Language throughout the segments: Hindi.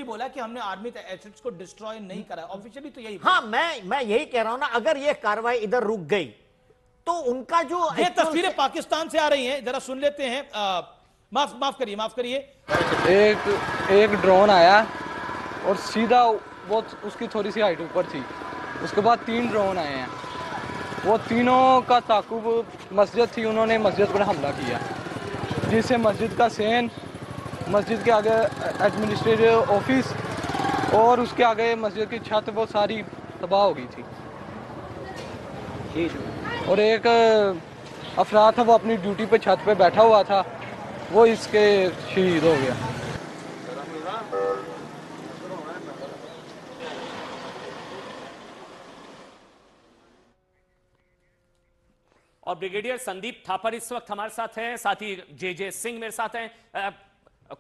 बोला कि हमने आर्मी एसेट्स को डिस्ट्रॉय नहीं करा, ऑफिशियली तो यही। हाँ, मैं यही कह रहा हूं ना, अगर ये कार्रवाई इधर रुक गई तो उनका जो ये तस्वीरें पाकिस्तान से आ रही हैं, जरा सुन लेते हैं। माफ करिए। एक ड्रोन आया और सीधा वो उसकी थोड़ी सी हाइट ऊपर थी। उसके बाद 3 ड्रोन आए हैं, वो तीनों का ताकुब मस्जिद थी, उन्होंने मस्जिद पर हमला किया, जिससे मस्जिद का सेन, मस्जिद के आगे एडमिनिस्ट्रेटिव ऑफिस और उसके आगे मस्जिद की छत वो सारी तबाह हो गई थी। और एक अफराद था, वो अपनी ड्यूटी पे छत पे बैठा हुआ था, वो इसके शहीद हो गया। और ब्रिगेडियर संदीप थापर इस वक्त हमारे साथ हैं, साथ ही जे सिंह मेरे साथ हैं,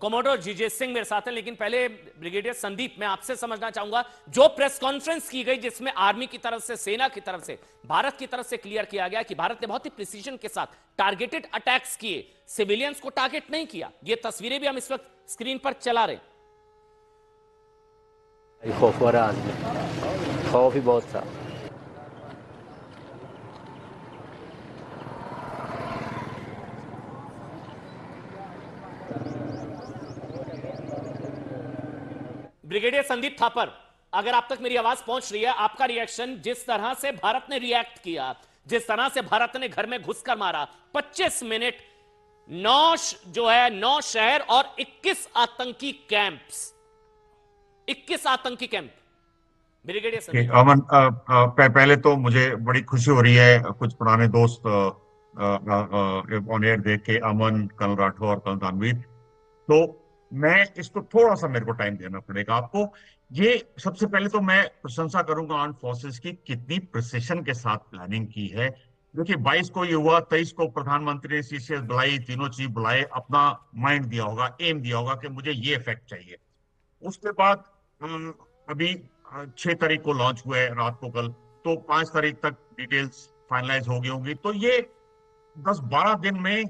कमोडोर जे सिंह मेरे साथ हैं। लेकिन पहले ब्रिगेडियर संदीप, मैं आपसे समझना चाहूंगा, जो प्रेस कॉन्फ्रेंस की गई जिसमें आर्मी की तरफ से, सेना की तरफ से, भारत की तरफ से क्लियर किया गया कि भारत ने बहुत ही प्रिसीजन के साथ टारगेटेड अटैक्स किए, सिविलियंस को टारगेट नहीं किया। ये तस्वीरें भी हम इस वक्त स्क्रीन पर चला रहे हैं। खौफ हो रहा, खौफ ही बहुत था। ब्रिगेडियर संदीप थापर, अगर आप तक मेरी आवाज पहुंच रही है, आपका रिएक्शन, जिस तरह से भारत ने रिएक्ट किया, जिस तरह से भारत ने घर में घुसकर मारा, 25 मिनट, 9 शहर और 21 आतंकी कैंप्स, 21 आतंकी कैंप। ब्रिगेडियर संदीप। अमन, पहले तो मुझे बड़ी खुशी हो रही है कुछ पुराने दोस्त ऑन एयर देख के, अमन, कर्नल राठौर, कर्नल दानवीर। तो मैं इसको थोड़ा सा, मेरे को टाइम देना पड़ेगा आपको। ये सबसे पहले तो मैं प्रशंसा करूंगा आर्म फोर्सेस की, कितनी प्रिसिशन के साथ प्लानिंग की है। देखिए 22 को ये हुआ, 23 को प्रधानमंत्री ने सीसीएस बुलाई, तीनों चीफ बुलाए, अपना माइंड दिया होगा, एम दिया होगा कि मुझे ये इफेक्ट चाहिए। उसके बाद अभी 6 तारीख को लॉन्च हुआ है रात को, कल तो 5 तारीख तक डिटेल्स फाइनलाइज हो गई होंगी। तो ये 10-12 दिन में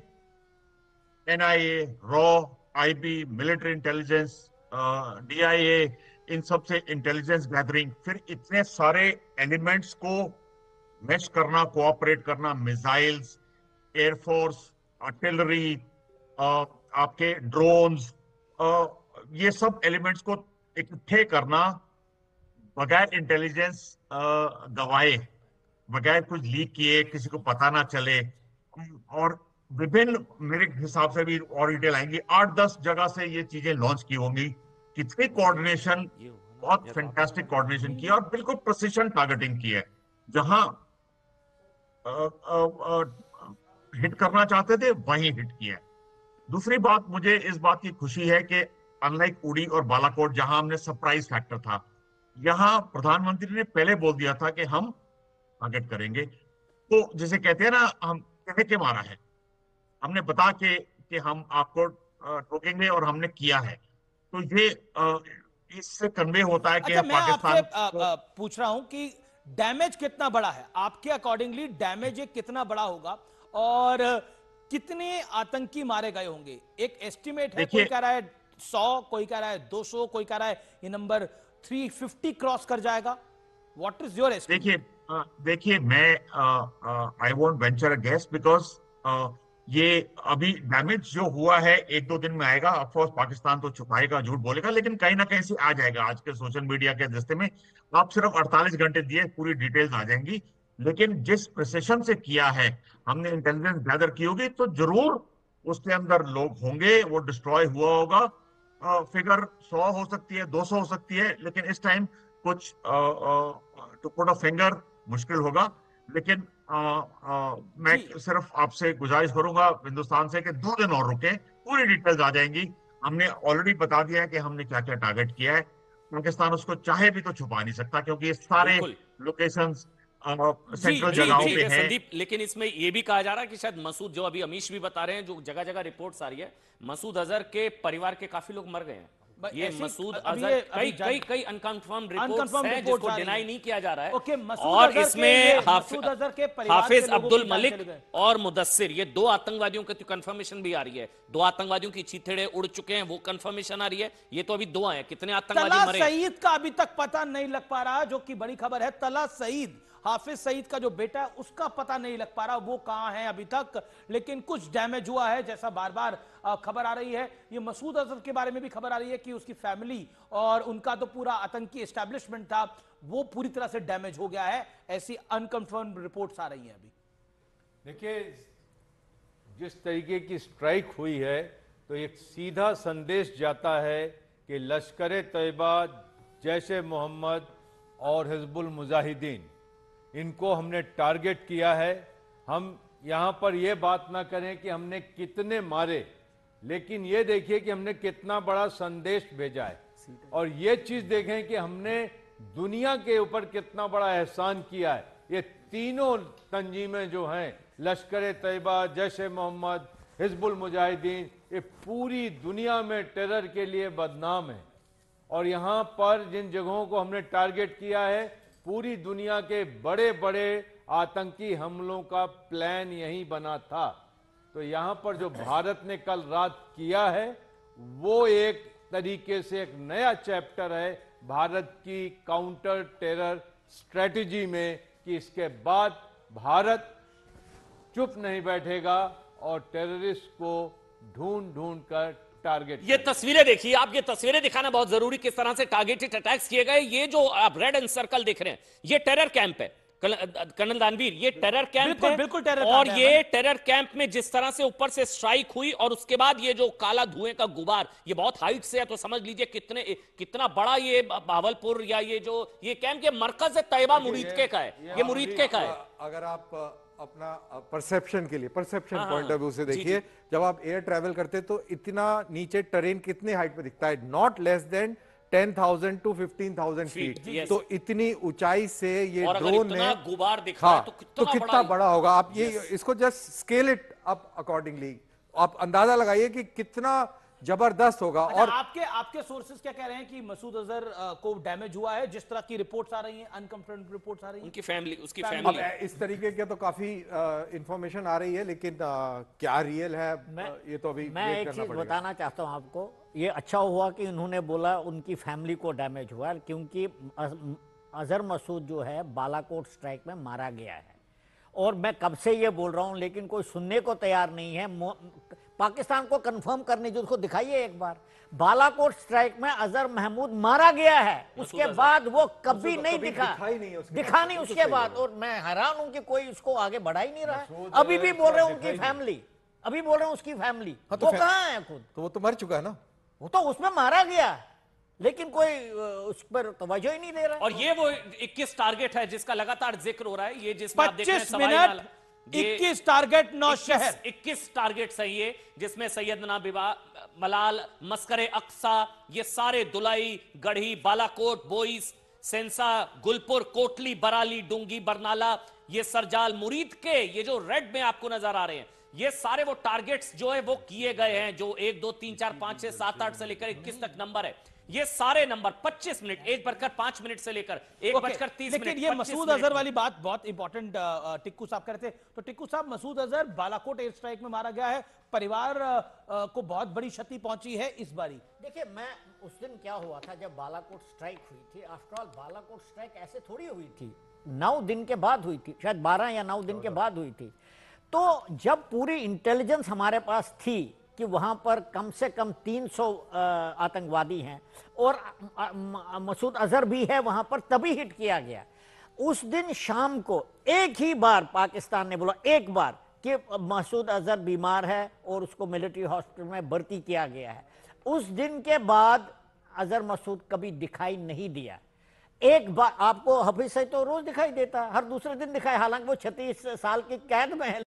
एनआईए, रॉ, आईबी, मिलिट्री इंटेलिजेंस, डीआईए, इन सब से इंटेलिजेंस गैदरिंग, फिर इतने सारे एलिमेंट्स को मैच करना, कोऑपरेट करना, मिसाइल्स, एयरफोर्स, आर्टिलरी, आपके ड्रोन्स, ये सब एलिमेंट्स को इकट्ठे करना बगैर इंटेलिजेंस गवाए, बगैर कुछ लीक किए, किसी को पता ना चले। और विभिन्न, मेरे हिसाब से भी और डिटेल आएंगी, 8-10 जगह से ये चीजें लॉन्च की होंगी। कितनी कोऑर्डिनेशन, बहुत फैंटास्टिक कोऑर्डिनेशन की है और बिल्कुल प्रिसिशन टारगेटिंग की है। जहां हिट करना चाहते थे वहीं हिट किया है। दूसरी बात, मुझे इस बात की खुशी है कि अनलाइक उड़ी और बालाकोट, जहां हमने सरप्राइज फैक्टर था, यहां प्रधानमंत्री ने पहले बोल दिया था कि हम टारगेट करेंगे। तो जिसे कहते हैं ना, हम कह के मारा है, हमने बता कि हम आपको रोकेंगे और हमने किया है। तो ये इससे कन्वे होता है कि अच्छा, मैं पाकिस्तान आपसे पूछ रहा हूं कि डैमेज कितना बड़ा है आपके अकॉर्डिंगली, डैमेज कितना बड़ा होगा और कितने आतंकी मारे गए होंगे? एक एस्टिमेट है, कोई कह रहा है 100, कोई कह रहा है 200, कोई कह रहा है ये नंबर 350 क्रॉस कर जाएगा। What is your estimate? देखिए मैं I won't venture a guess, because ये अभी डैमेज जो हुआ है 1-2 दिन में आएगा। ऑफ कोर्स पाकिस्तान तो छुपाएगा, झूठ बोलेगा, लेकिन कहीं ना कहीं से आ जाएगा। आज के सोशल मीडिया के दस्ते में आप सिर्फ 48 घंटे दिए, पूरी डिटेल्स आ जाएंगी। लेकिन जिस प्रिसिशन से किया है, हमने इंटेलिजेंस गैदर की होगी, तो जरूर उसके अंदर लोग होंगे, वो डिस्ट्रॉय हुआ होगा। फिगर 100 हो सकती है, 200 हो सकती है, लेकिन इस टाइम कुछ टू पुट अ फिंगर मुश्किल होगा। लेकिन मैं सिर्फ आपसे गुजारिश करूंगा हिंदुस्तान से कि 2 दिन और रुके, पूरी डिटेल्स आ जाएंगी। हमने ऑलरेडी बता दिया है कि हमने क्या क्या टारगेट किया है। पाकिस्तान उसको चाहे भी तो छुपा नहीं सकता, क्योंकि ये सारे लोकेशंस सेंट्रल जगहों पे है। संदीप, लेकिन इसमें यह भी कहा जा रहा है कि शायद मसूद, जो अभी अमीश भी बता रहे हैं, जो जगह जगह रिपोर्ट्स आ रही है, मसूद अजहर के परिवार के काफी लोग मर गए हैं। ये ऐसी- मसूद अभी अजहर ये- कई अभी कई कई अनकंफर्म्ड रिपोर्ट्स Unconfirmed हैं reports जिसको आ रही डिनाई हैं। नहीं किया जा रहा है। ओके, मसूद और अजहर के इसमें ये मसूद अजहर के परिवार हाफिज के लोगों अब्दुल की जान मलिक चली गई। और मुदस्सिर, ये दो आतंकवादियों की तो कंफर्मेशन भी आ रही है। दो आतंकवादियों की चीथड़े उड़ चुके हैं, वो कंफर्मेशन आ रही है। ये तो अभी दो आए, कितने आतंकवादी तला मरे? सईद का अभी तक पता नहीं लग पा रहा, जो कि बड़ी खबर है। तला सईद, हाफिज सईद का जो बेटा है, उसका पता नहीं लग पा रहा वो कहां है अभी तक। लेकिन कुछ डैमेज हुआ है, जैसा बार बार खबर आ रही है। ये मसूद अजहर के बारे में भी खबर आ रही है कि उसकी फैमिली और उनका तो पूरा आतंकी एस्टैब्लिशमेंट था, वो पूरी तरह से डैमेज हो गया है। ऐसी अनकंफर्म्ड रिपोर्ट्स आ रही हैं अभी। देखिए, जिस तरीके की स्ट्राइक हुई है तो एक सीधा संदेश जाता है कि लश्कर तैयबा, जैश ए मोहम्मद और हिजबुल मुजाहिदीन, इनको हमने टारगेट किया है। हम यहां पर यह बात ना करें कि हमने कितने मारे, लेकिन यह देखिए कि हमने कितना बड़ा संदेश भेजा है। और यह चीज देखें कि हमने दुनिया के ऊपर कितना बड़ा एहसान किया है। ये तीनों तंजीमें जो हैं, लश्कर तैयबा, जैश ए मोहम्मद, हिजबुल मुजाहिदीन, ये पूरी दुनिया में टेरर के लिए बदनाम है। और यहां पर जिन जगहों को हमने टारगेट किया है, पूरी दुनिया के बड़े बड़े आतंकी हमलों का प्लान यही बना था। तो यहां पर जो भारत ने कल रात किया है, वो एक तरीके से एक नया चैप्टर है भारत की काउंटर टेरर स्ट्रेटजी में, कि इसके बाद भारत चुप नहीं बैठेगा और टेररिस्ट को ढूंढ ढूंढ कर टारगेट। ये तस्वीरें देखिए आप, ये तस्वीरें दिखाना बहुत जरूरी, किस तरह से टारगेटेड अटैक्स किए गए। ये जो आप रेड एंड सर्कल देख रहे हैं, ये टेरर कैंप है कर्नल दानवीर, ये टेरर कैंप है। बिल्कुल टेरर और कैंप है। ये टेरर कैंप में जिस तरह से ऊपर से स्ट्राइक हुई और उसके बाद ये जो काला धुएं का गुबार, ये बहुत हाइट से है, तो समझ लीजिए कितना बड़ा ये भावलपुर या ये कैंप, ये मरकज है तैयबा मुरीदके का है, ये मुरीदके का है। अगर आप अपना परसेप्शन के लिए, परसेप्शन पॉइंट ऑफ व्यू से जी, देखिए, जब आप एयर ट्रैवल करते तो इतना नीचे टेरेन कितनी हाइट पे दिखता है? Not less than 10,000 to 15,000 feet. yes. तो इतनी ऊंचाई से ये और अगर ड्रोन इतना ने, गुबार दिख रहा है, तो कितना बड़ा होगा। आप ये इसको just scale it up accordingly, आप अंदाजा लगाइए कि कितना जबरदस्त होगा। अच्छा, और आपके सोर्सेज क्या कह रहे हैं कि मसूद अजहर को डैमेज हुआ है? जिस तरह की रिपोर्ट्स आ रही हैं, अनकंफर्म्ड रिपोर्ट्स आ रही हैं, उनकी फैमिली, उसकी अब फैमिली, इस तरीके के तो काफी इंफॉर्मेशन आ रही है, लेकिन क्या रियल है ये तो अभी मैं वेट एक करना चीज पड़ेगा। बताना चाहता हूं आपको। ये अच्छा हुआ कि उन्होंने बोला उनकी फैमिली को डैमेज हुआ, क्योंकि अजहर मसूद जो है बालाकोट स्ट्राइक में मारा गया है। और मैं कब से ये बोल रहा हूं, लेकिन कोई सुनने को तैयार नहीं है। पाकिस्तान को कंफर्म करने जो उसको दिखाइए एक बार, बालाकोट स्ट्राइक में अजहर महमूद मारा गया है, उसके बाद वो कभी नहीं दिखा, दिखा नहीं उसके बाद। और मैं हैरान हूं कि कोई उसको आगे बढ़ा ही नहीं रहा है। अभी भी बोल रहे हैं उनकी फैमिली, अभी बोल रहे हैं उसकी फैमिली, वो कहां है खुद? तो वो तो मर चुका है ना, वो तो उसमें मारा गया, लेकिन कोई उस पर तवज्जो ही नहीं दे रहा है। और ये वो 21 टारगेट है जिसका लगातार जिक्र हो रहा है। ये जिसमें आप देख रहे हैं 25 सवाई मिनट, नाला, ये 21 टारगेट, 9 शहर, 21 टारगेट सही है, जिसमें सैयदना मलाल, मस्करे अक्सा, ये सारे दुलाई, गढ़ी, बालाकोट, बोईस, सेंसा, गुलपुर, कोटली, बराली, डुंगी, बरनाला, ये सरजाल, मुरीद के, ये जो रेड में आपको नजर आ रहे हैं, ये सारे वो टारगेट्स जो है वो किए गए हैं, जो 1 2 3 4 5 6 7 8 से लेकर 21 तक नंबर है। ये सारे नंबर 25 मिनट, 1:05 मिनट से लेकर 1:30 मिनट। लेकिन ये मसूद अजहर वाली बात बहुत इंपॉर्टेंट टिक्कू साहब कह रहे थे। तो टिक्कू साहब, मसूद अजहर बालाकोट एयर स्ट्राइक में मारा गया है, परिवार को बहुत बड़ी क्षति पहुंची है इस बारी। देखिए, मैं उस दिन क्या हुआ था जब बालाकोट स्ट्राइक हुई थी, आफ्टर ऑल बालाकोट स्ट्राइक ऐसे थोड़ी हुई थी, 9 दिन के बाद हुई थी, शायद 12 या 9 दिन के बाद हुई थी। तो जब पूरी इंटेलिजेंस हमारे पास थी कि वहां पर कम से कम 300 आतंकवादी हैं और मसूद अजहर भी है वहां पर, तभी हिट किया गया। उस दिन शाम को एक ही बार पाकिस्तान ने बोला, एक बार, कि मसूद अजहर बीमार है और उसको मिलिट्री हॉस्पिटल में भर्ती किया गया है। उस दिन के बाद अजहर मसूद कभी दिखाई नहीं दिया। एक बार आपको हफीज सईद तो रोज दिखाई देता, हर दूसरे दिन दिखाई, हालांकि वो 36 साल की कैद में है।